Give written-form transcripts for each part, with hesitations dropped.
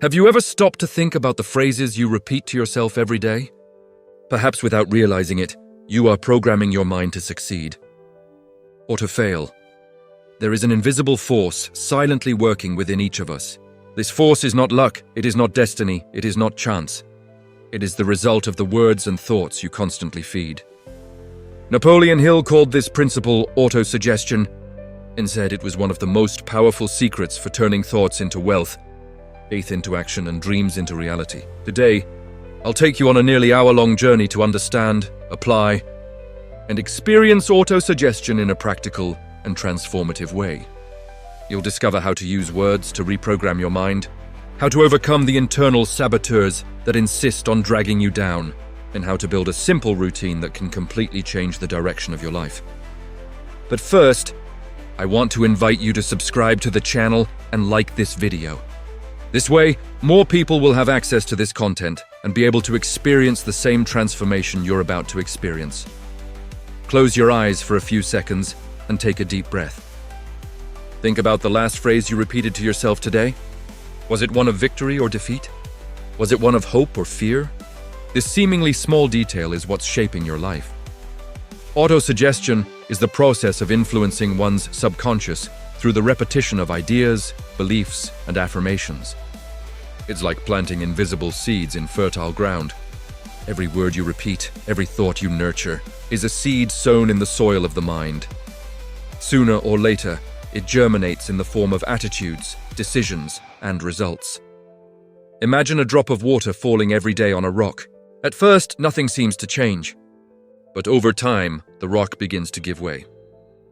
Have you ever stopped to think about the phrases you repeat to yourself every day? Perhaps without realizing it, you are programming your mind to succeed or to fail. There is an invisible force silently working within each of us. This force is not luck, it is not destiny, it is not chance. It is the result of the words and thoughts you constantly feed. Napoleon Hill called this principle autosuggestion and said it was one of the most powerful secrets for turning thoughts into wealth, faith into action, and dreams into reality. Today, I'll take you on a nearly hour-long journey to understand, apply, and experience autosuggestion in a practical and transformative way. You'll discover how to use words to reprogram your mind, how to overcome the internal saboteurs that insist on dragging you down, and how to build a simple routine that can completely change the direction of your life. But first, I want to invite you to subscribe to the channel and like this video. This way, more people will have access to this content and be able to experience the same transformation you're about to experience. Close your eyes for a few seconds and take a deep breath. Think about the last phrase you repeated to yourself today. Was it one of victory or defeat? Was it one of hope or fear? This seemingly small detail is what's shaping your life. Autosuggestion is the process of influencing one's subconscious through the repetition of ideas, beliefs, and affirmations. It's like planting invisible seeds in fertile ground. Every word you repeat, every thought you nurture, is a seed sown in the soil of the mind. Sooner or later, it germinates in the form of attitudes, decisions, and results. Imagine a drop of water falling every day on a rock. At first, nothing seems to change. But over time, the rock begins to give way.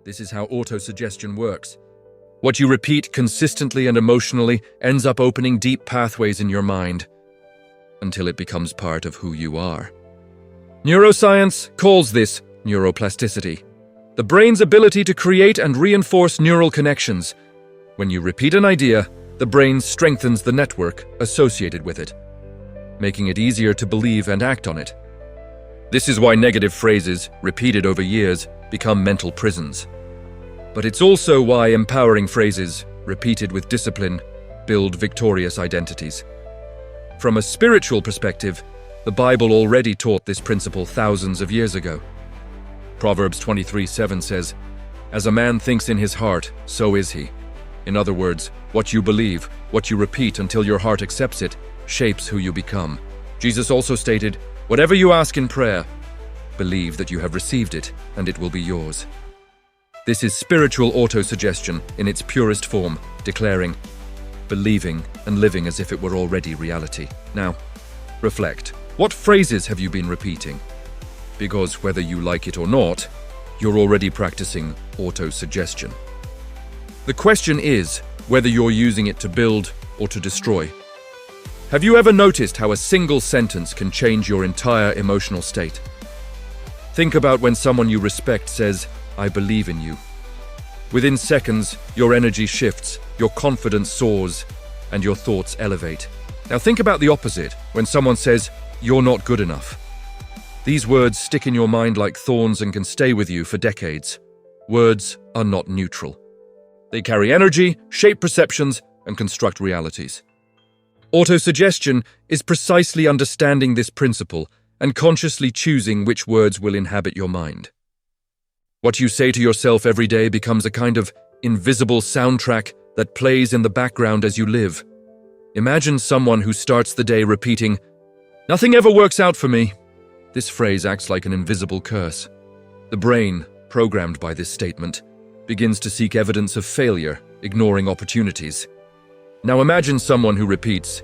This is how autosuggestion works. What you repeat consistently and emotionally ends up opening deep pathways in your mind until it becomes part of who you are. Neuroscience calls this neuroplasticity, the brain's ability to create and reinforce neural connections. When you repeat an idea, the brain strengthens the network associated with it, making it easier to believe and act on it. This is why negative phrases, repeated over years, become mental prisons. But it's also why empowering phrases, repeated with discipline, build victorious identities. From a spiritual perspective, the Bible already taught this principle thousands of years ago. Proverbs 23:7 says, "As a man thinks in his heart, so is he." In other words, what you believe, what you repeat until your heart accepts it, shapes who you become. Jesus also stated, "Whatever you ask in prayer, believe that you have received it, and it will be yours." This is spiritual autosuggestion in its purest form, declaring, believing, and living as if it were already reality. Now, reflect. What phrases have you been repeating? Because whether you like it or not, you're already practicing autosuggestion. The question is whether you're using it to build or to destroy. Have you ever noticed how a single sentence can change your entire emotional state? Think about when someone you respect says, "I believe in you." Within seconds, your energy shifts, your confidence soars, and your thoughts elevate. Now think about the opposite, when someone says, "You're not good enough." These words stick in your mind like thorns and can stay with you for decades. Words are not neutral. They carry energy, shape perceptions, and construct realities. Autosuggestion is precisely understanding this principle and consciously choosing which words will inhabit your mind. What you say to yourself every day becomes a kind of invisible soundtrack that plays in the background as you live. Imagine someone who starts the day repeating, "Nothing ever works out for me." This phrase acts like an invisible curse. The brain, programmed by this statement, begins to seek evidence of failure, ignoring opportunities. Now imagine someone who repeats,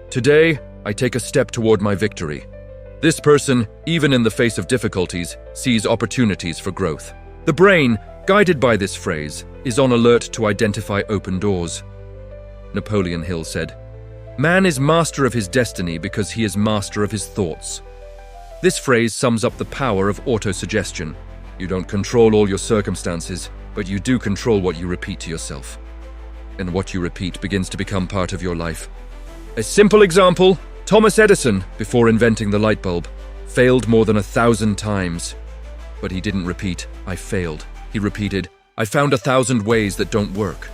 "Today, I take a step toward my victory." This person, even in the face of difficulties, sees opportunities for growth. The brain, guided by this phrase, is on alert to identify open doors. Napoleon Hill said, "Man is master of his destiny because he is master of his thoughts." This phrase sums up the power of autosuggestion. You don't control all your circumstances, but you do control what you repeat to yourself. And what you repeat begins to become part of your life. A simple example, Thomas Edison, before inventing the light bulb, failed more than 1,000 times. But he didn't repeat, "I failed." He repeated, "I found 1,000 ways that don't work."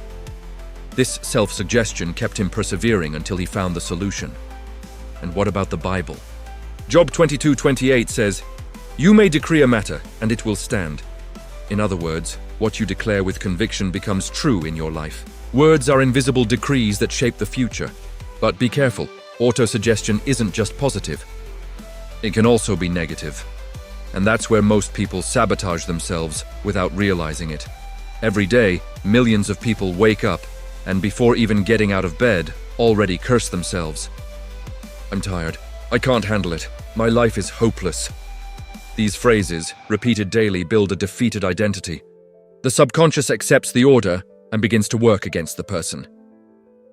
This self-suggestion kept him persevering until he found the solution. And what about the Bible? Job 22:28 says, "You may decree a matter, and it will stand." In other words, what you declare with conviction becomes true in your life. Words are invisible decrees that shape the future. But be careful, autosuggestion isn't just positive. It can also be negative. And that's where most people sabotage themselves without realizing it. Every day, millions of people wake up, and before even getting out of bed, already curse themselves. "I'm tired. I can't handle it. My life is hopeless." These phrases, repeated daily, build a defeated identity. The subconscious accepts the order and begins to work against the person.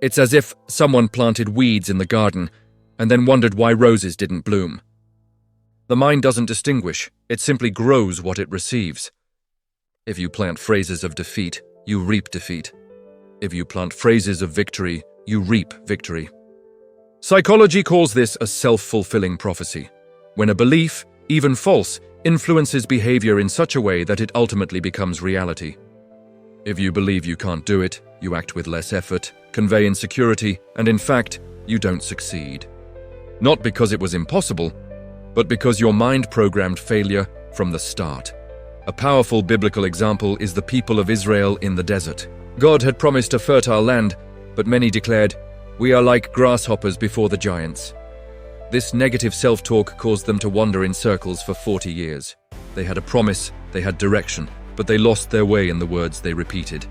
It's as if someone planted weeds in the garden and then wondered why roses didn't bloom. The mind doesn't distinguish, it simply grows what it receives. If you plant phrases of defeat, you reap defeat. If you plant phrases of victory, you reap victory. Psychology calls this a self-fulfilling prophecy, when a belief, even false, influences behavior in such a way that it ultimately becomes reality. If you believe you can't do it, you act with less effort, convey insecurity, and in fact, you don't succeed. Not because it was impossible, but because your mind programmed failure from the start. A powerful biblical example is the people of Israel in the desert. God had promised a fertile land, but many declared, "We are like grasshoppers before the giants." This negative self-talk caused them to wander in circles for 40 years. They had a promise, they had direction, but they lost their way in the words they repeated.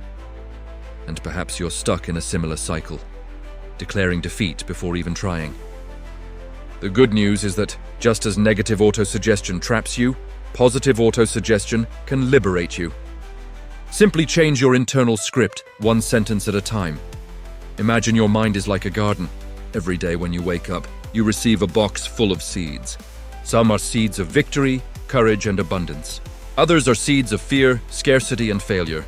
And perhaps you're stuck in a similar cycle, declaring defeat before even trying. The good news is that just as negative autosuggestion traps you, positive autosuggestion can liberate you. Simply change your internal script, one sentence at a time. Imagine your mind is like a garden. Every day when you wake up, you receive a box full of seeds. Some are seeds of victory, courage, and abundance. Others are seeds of fear, scarcity, and failure.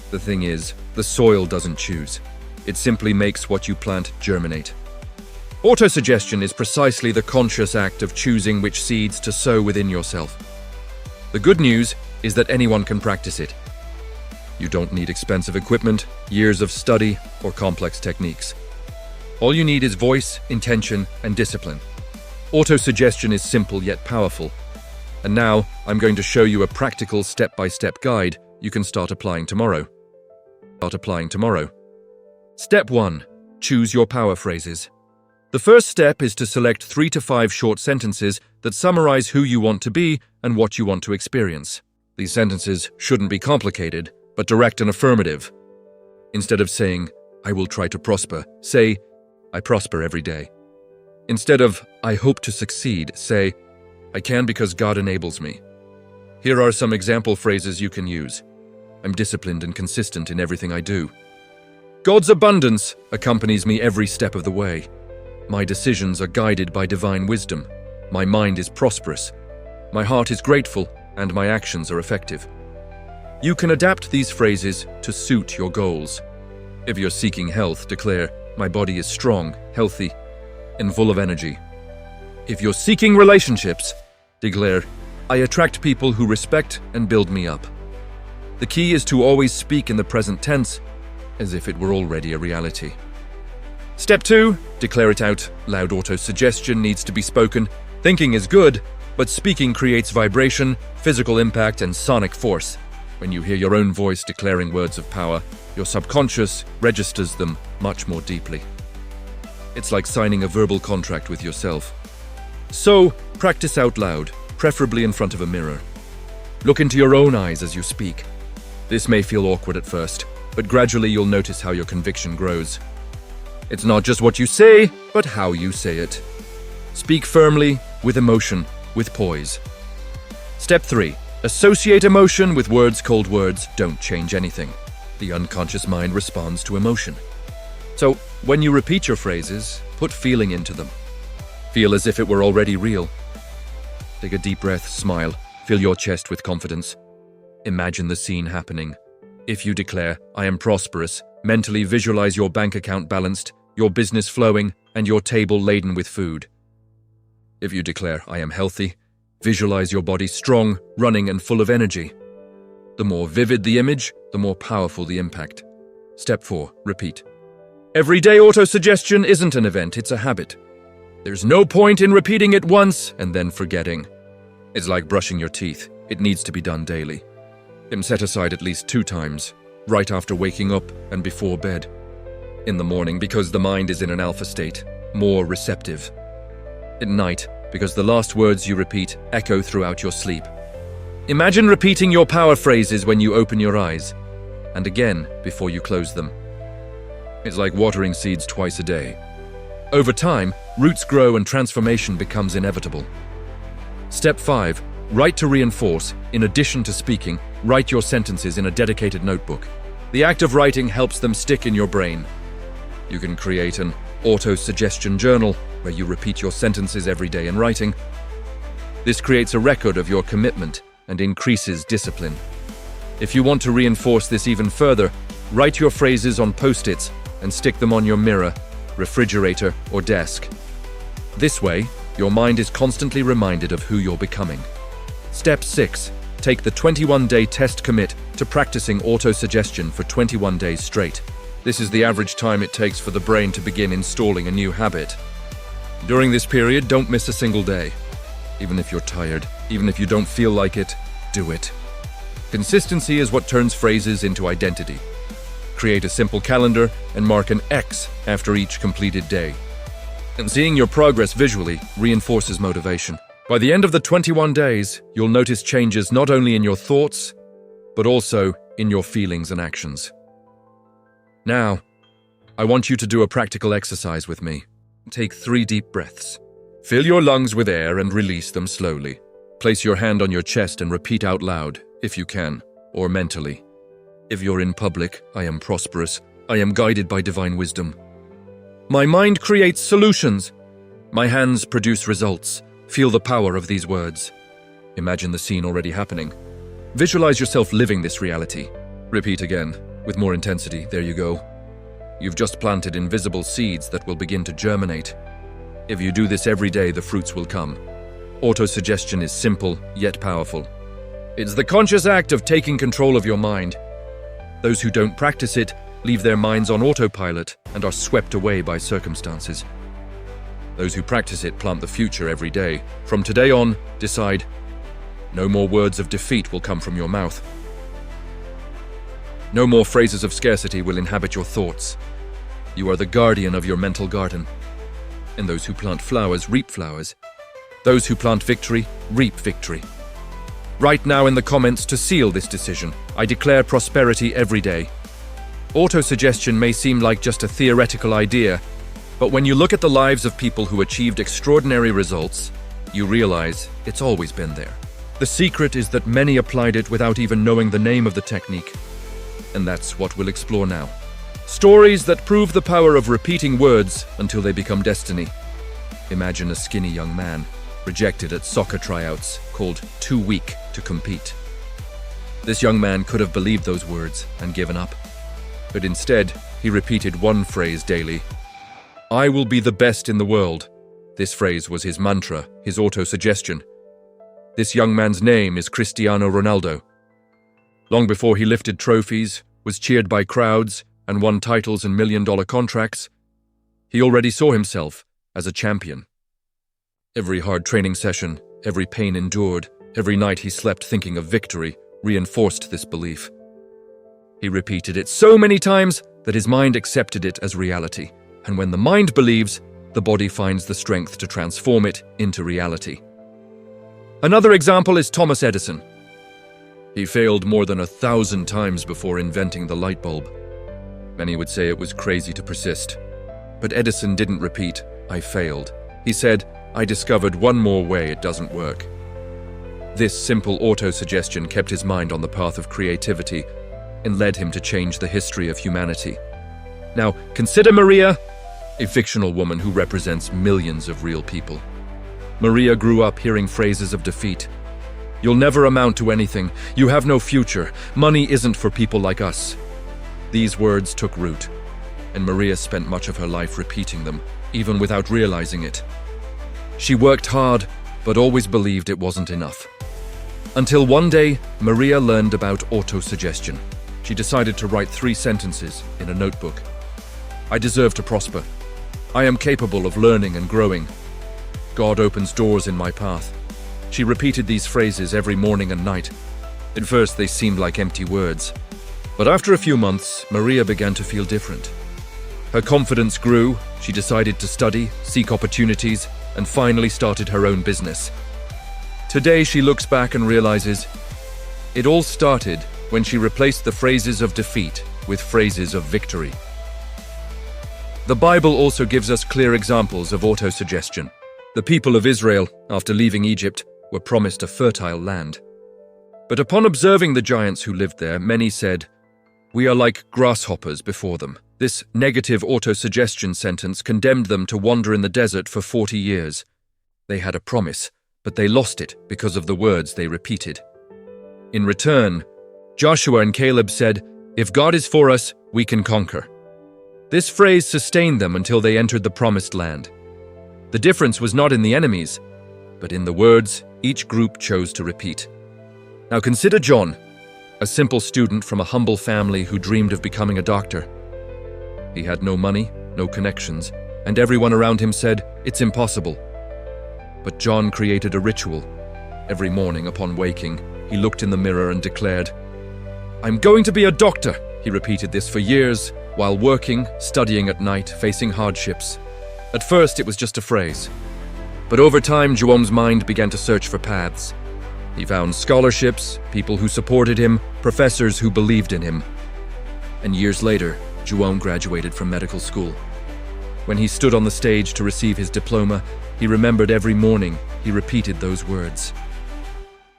The thing is, the soil doesn't choose. It simply makes what you plant germinate. Autosuggestion is precisely the conscious act of choosing which seeds to sow within yourself. The good news is that anyone can practice it. You don't need expensive equipment, years of study, or complex techniques. All you need is voice, intention, and discipline. Autosuggestion is simple yet powerful. And now, I'm going to show you a practical step-by-step guide you can start applying tomorrow. Step 1. Choose your power phrases. The first step is to select 3 to 5 short sentences that summarize who you want to be and what you want to experience. These sentences shouldn't be complicated, but direct and affirmative. Instead of saying, "I will try to prosper," say, "I prosper every day." Instead of, "I hope to succeed," say, "I can because God enables me." Here are some example phrases you can use. I'm disciplined and consistent in everything I do. God's abundance accompanies me every step of the way. My decisions are guided by divine wisdom. My mind is prosperous. My heart is grateful, and my actions are effective. You can adapt these phrases to suit your goals. If you're seeking health, declare, "My body is strong, healthy, and full of energy." If you're seeking relationships, declare, "I attract people who respect and build me up." The key is to always speak in the present tense, as if it were already a reality. Step 2. Declare it out loud. Autosuggestion needs to be spoken. Thinking is good, but speaking creates vibration, physical impact, and sonic force. When you hear your own voice declaring words of power, your subconscious registers them much more deeply. It's like signing a verbal contract with yourself. So, practice out loud, preferably in front of a mirror. Look into your own eyes as you speak. This may feel awkward at first, but gradually you'll notice how your conviction grows. It's not just what you say, but how you say it. Speak firmly, with emotion, with poise. Step 3. Associate emotion with words. Cold words don't change anything. The unconscious mind responds to emotion. So, when you repeat your phrases, put feeling into them. Feel as if it were already real. Take a deep breath, smile, fill your chest with confidence. Imagine the scene happening. If you declare, "I am prosperous," mentally visualize your bank account balanced, your business flowing, and your table laden with food. If you declare, "I am healthy," visualize your body strong, running, and full of energy. The more vivid the image, the more powerful the impact. Step 4. Repeat. Everyday autosuggestion isn't an event, it's a habit. There's no point in repeating it once and then forgetting. It's like brushing your teeth. It needs to be done daily. And set aside at least 2 times, right after waking up and before bed. In the morning, because the mind is in an alpha state, more receptive. At night, because the last words you repeat echo throughout your sleep. Imagine repeating your power phrases when you open your eyes, and again before you close them. It's like watering seeds twice a day. Over time, roots grow and transformation becomes inevitable. Step 5. Write to reinforce. In addition to speaking, write your sentences in a dedicated notebook. The act of writing helps them stick in your brain. You can create an auto-suggestion journal where you repeat your sentences every day in writing. This creates a record of your commitment and increases discipline. If you want to reinforce this even further, write your phrases on post-its and stick them on your mirror, refrigerator, or desk. This way, your mind is constantly reminded of who you're becoming. Step 6. Take the 21-day test commit to practicing auto-suggestion for 21 days straight. This is the average time it takes for the brain to begin installing a new habit. During this period, don't miss a single day. Even if you're tired, even if you don't feel like it, do it. Consistency is what turns phrases into identity. Create a simple calendar and mark an X after each completed day. And seeing your progress visually reinforces motivation. By the end of the 21 days, you'll notice changes not only in your thoughts, but also in your feelings and actions. Now, I want you to do a practical exercise with me. Take 3 deep breaths. Fill your lungs with air and release them slowly. Place your hand on your chest and repeat out loud, if you can, or mentally. If you're in public, I am prosperous. I am guided by divine wisdom. My mind creates solutions. My hands produce results. Feel the power of these words. Imagine the scene already happening. Visualize yourself living this reality. Repeat again, with more intensity. There you go. You've just planted invisible seeds that will begin to germinate. If you do this every day, the fruits will come. Autosuggestion is simple, yet powerful. It's the conscious act of taking control of your mind. Those who don't practice it leave their minds on autopilot and are swept away by circumstances. Those who practice it plant the future every day. From today on, decide, no more words of defeat will come from your mouth. No more phrases of scarcity will inhabit your thoughts. You are the guardian of your mental garden. And those who plant flowers reap flowers. Those who plant victory reap victory. Write now in the comments to seal this decision. I declare prosperity every day. Autosuggestion may seem like just a theoretical idea, but when you look at the lives of people who achieved extraordinary results, you realize it's always been there. The secret is that many applied it without even knowing the name of the technique. And that's what we'll explore now. Stories that prove the power of repeating words until they become destiny. Imagine a skinny young man, rejected at soccer tryouts, called too weak to compete. This young man could have believed those words and given up. But instead, he repeated one phrase daily. I will be the best in the world. This phrase was his mantra, his autosuggestion. This young man's name is Cristiano Ronaldo. Long before he lifted trophies, was cheered by crowds, and won titles and million-dollar contracts, he already saw himself as a champion. Every hard training session, every pain endured, every night he slept thinking of victory, reinforced this belief. He repeated it so many times that his mind accepted it as reality. And when the mind believes, the body finds the strength to transform it into reality. Another example is Thomas Edison. He failed more than 1,000 times before inventing the light bulb. Many would say it was crazy to persist. But Edison didn't repeat, I failed. He said, I discovered one more way it doesn't work. This simple auto-suggestion kept his mind on the path of creativity and led him to change the history of humanity. Now, consider Maria, a fictional woman who represents millions of real people. Maria grew up hearing phrases of defeat. You'll never amount to anything. You have no future. Money isn't for people like us. These words took root, and Maria spent much of her life repeating them, even without realizing it. She worked hard, but always believed it wasn't enough. Until one day, Maria learned about autosuggestion. She decided to write 3 sentences in a notebook. I deserve to prosper. I am capable of learning and growing. God opens doors in my path. She repeated these phrases every morning and night. At first, they seemed like empty words. But after a few months, Maria began to feel different. Her confidence grew, she decided to study, seek opportunities, and finally started her own business. Today, she looks back and realizes it all started when she replaced the phrases of defeat with phrases of victory. The Bible also gives us clear examples of autosuggestion. The people of Israel, after leaving Egypt, were promised a fertile land. But upon observing the giants who lived there, many said, "We are like grasshoppers before them." This negative autosuggestion sentence condemned them to wander in the desert for 40 years. They had a promise, but they lost it because of the words they repeated. In return, Joshua and Caleb said, "If God is for us, we can conquer." This phrase sustained them until they entered the promised land. The difference was not in the enemies, but in the words each group chose to repeat. Now consider John, a simple student from a humble family who dreamed of becoming a doctor. He had no money, no connections, and everyone around him said, "It's impossible." But John created a ritual. Every morning upon waking, he looked in the mirror and declared, "I'm going to be a doctor." He repeated this for years, while working, studying at night, facing hardships. At first, it was just a phrase. But over time, Joam's mind began to search for paths. He found scholarships, people who supported him, professors who believed in him. And years later, Joam graduated from medical school. When he stood on the stage to receive his diploma, he remembered every morning he repeated those words.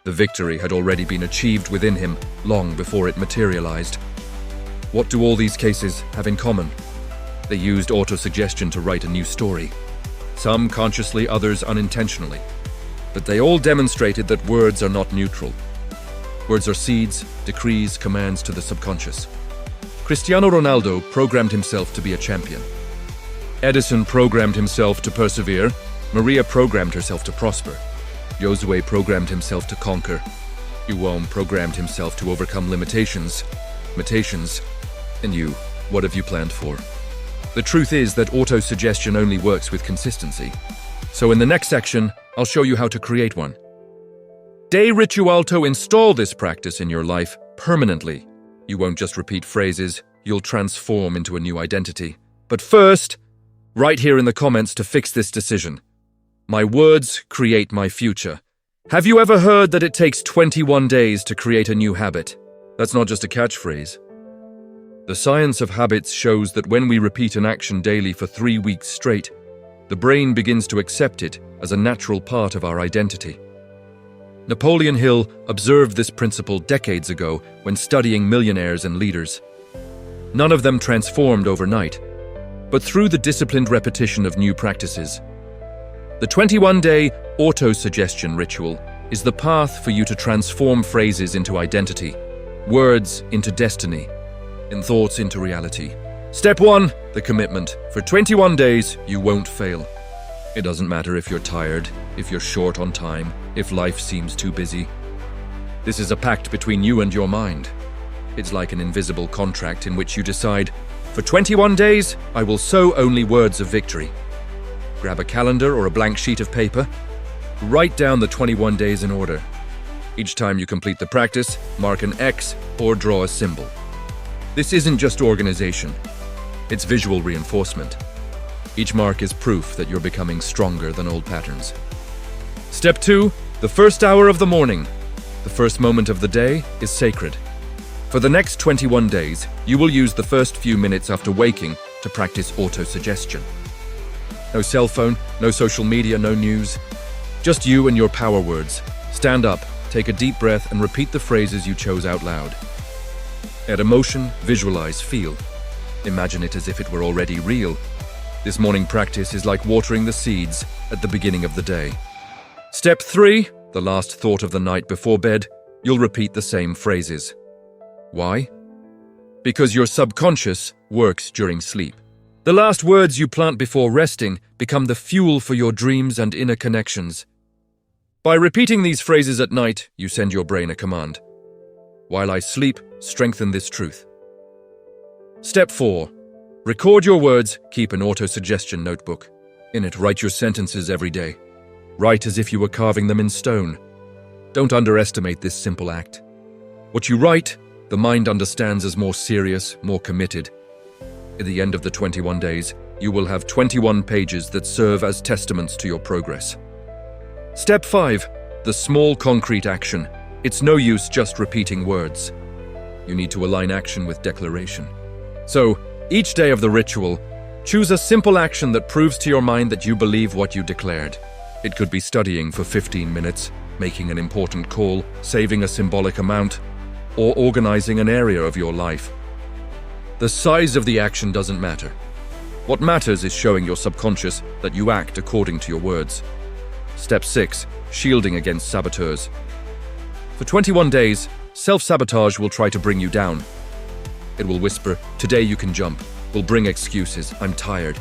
The victory had already been achieved within him long before it materialized. What do all these cases have in common? They used autosuggestion to write a new story. Some consciously, others unintentionally. But they all demonstrated that words are not neutral. Words are seeds, decrees, commands to the subconscious. Cristiano Ronaldo programmed himself to be a champion. Edison programmed himself to persevere. Maria programmed herself to prosper. Josue programmed himself to conquer. Joam programmed himself to overcome limitations. And you, what have you planned for? The truth is that autosuggestion only works with consistency. So in the next section, I'll show you how to create one. Day ritual to install this practice in your life permanently. You won't just repeat phrases, you'll transform into a new identity. But first, write here in the comments to fix this decision. My words create my future. Have you ever heard that it takes 21 days to create a new habit? That's not just a catchphrase. The science of habits shows that when we repeat an action daily for 3 weeks straight, the brain begins to accept it as a natural part of our identity. Napoleon Hill observed this principle decades ago when studying millionaires and leaders. None of them transformed overnight, but through the disciplined repetition of new practices. The 21-day autosuggestion ritual is the path for you to transform phrases into identity, words into destiny, and thoughts into reality. Step 1, the commitment. For 21 days, you won't fail. It doesn't matter if you're tired, if you're short on time, if life seems too busy. This is a pact between you and your mind. It's like an invisible contract in which you decide, for 21 days, I will sow only words of victory. Grab a calendar or a blank sheet of paper. Write down the 21 days in order. Each time you complete the practice, mark an X or draw a symbol. This isn't just organization. It's visual reinforcement. Each mark is proof that you're becoming stronger than old patterns. Step 2, the first hour of the morning. The first moment of the day is sacred. For the next 21 days, you will use the first few minutes after waking to practice autosuggestion. No cell phone, no social media, no news. Just you and your power words. Stand up, take a deep breath, and repeat the phrases you chose out loud. Add emotion, visualize, feel. Imagine it as if it were already real. This morning practice is like watering the seeds at the beginning of the day. Step 3, the last thought of the night before bed, you'll repeat the same phrases. Why? Because your subconscious works during sleep. The last words you plant before resting become the fuel for your dreams and inner connections. By repeating these phrases at night, you send your brain a command. While I sleep, strengthen this truth. Step 4. Record your words, keep an autosuggestion notebook. In it, write your sentences every day. Write as if you were carving them in stone. Don't underestimate this simple act. What you write, the mind understands as more serious, more committed. At the end of the 21 days, you will have 21 pages that serve as testaments to your progress. Step 5. The small concrete action. It's no use just repeating words. You need to align action with declaration. So, each day of the ritual, choose a simple action that proves to your mind that you believe what you declared. It could be studying for 15 minutes, making an important call, saving a symbolic amount, or organizing an area of your life. The size of the action doesn't matter. What matters is showing your subconscious that you act according to your words. Step 6. Shielding against saboteurs. For 21 days, self-sabotage will try to bring you down. It will whisper, "Today you can jump," will bring excuses, "I'm tired."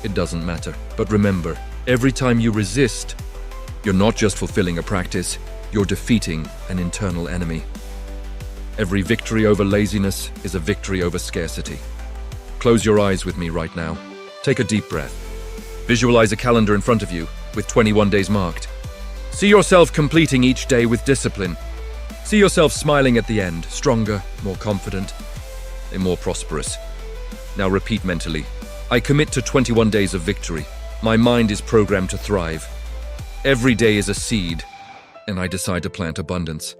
It doesn't matter. But remember, every time you resist, you're not just fulfilling a practice, you're defeating an internal enemy. Every victory over laziness is a victory over scarcity. Close your eyes with me right now. Take a deep breath. Visualize a calendar in front of you with 21 days marked. See yourself completing each day with discipline. See yourself smiling at the end, stronger, more confident, and more prosperous. Now repeat mentally, I commit to 21 days of victory. My mind is programmed to thrive. Every day is a seed, and I decide to plant abundance.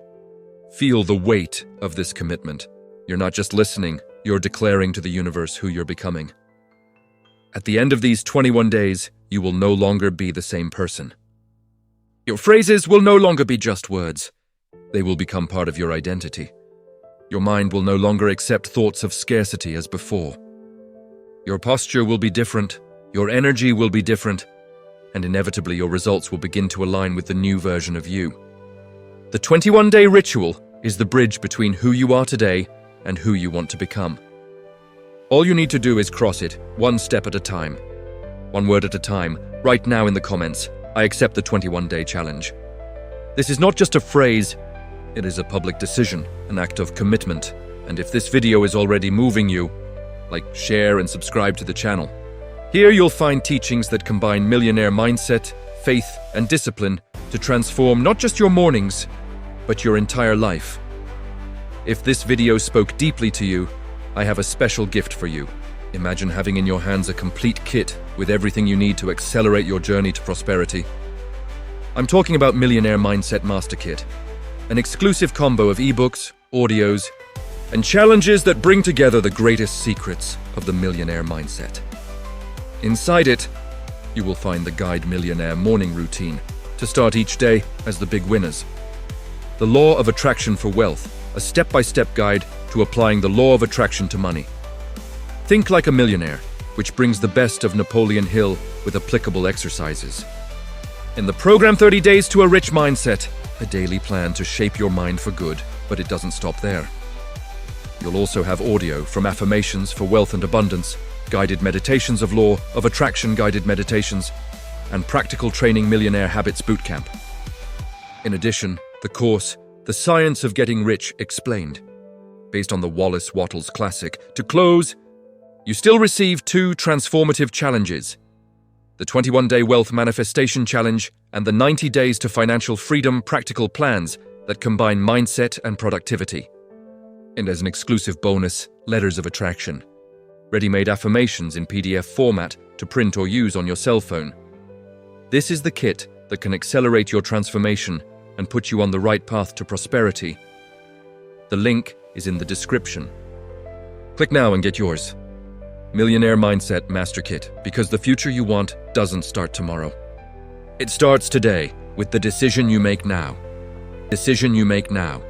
Feel the weight of this commitment. You're not just listening, you're declaring to the universe who you're becoming. At the end of these 21 days, you will no longer be the same person. Your phrases will no longer be just words. They will become part of your identity. Your mind will no longer accept thoughts of scarcity as before. Your posture will be different, your energy will be different, and inevitably your results will begin to align with the new version of you. The 21-day ritual is the bridge between who you are today and who you want to become. All you need to do is cross it, one step at a time. One word at a time, right now in the comments, I accept the 21-day challenge. This is not just a phrase, it is a public decision, an act of commitment. And if this video is already moving you, share and subscribe to the channel. Here you'll find teachings that combine millionaire mindset, faith, and discipline to transform not just your mornings, but your entire life. If this video spoke deeply to you, I have a special gift for you. Imagine having in your hands a complete kit with everything you need to accelerate your journey to prosperity. I'm talking about Millionaire Mindset Master Kit, an exclusive combo of ebooks, audios, and challenges that bring together the greatest secrets of the millionaire mindset. Inside it, you will find the Guide Millionaire morning routine to start each day as the big winners. The Law of Attraction for Wealth, a step-by-step guide to applying the law of attraction to money. Think like a millionaire, which brings the best of Napoleon Hill with applicable exercises. In the program 30 Days to a Rich Mindset, a daily plan to shape your mind for good, but it doesn't stop there. You'll also have audio from Affirmations for Wealth and Abundance, guided meditations of Law of Attraction guided meditations, and Practical Training Millionaire Habits Bootcamp. In addition, the course, The Science of Getting Rich Explained, based on the Wallace Wattles classic. To close, you still receive 2 transformative challenges: the 21-day Wealth Manifestation Challenge and the 90 Days to Financial Freedom practical plans that combine mindset and productivity. And as an exclusive bonus, Letters of Attraction, ready-made affirmations in PDF format to print or use on your cell phone. This is the kit that can accelerate your transformation and put you on the right path to prosperity. The link is in the description. Click now and get yours. Millionaire Mindset Master Kit, because the future you want doesn't start tomorrow. It starts today with the decision you make now. Decision you make now.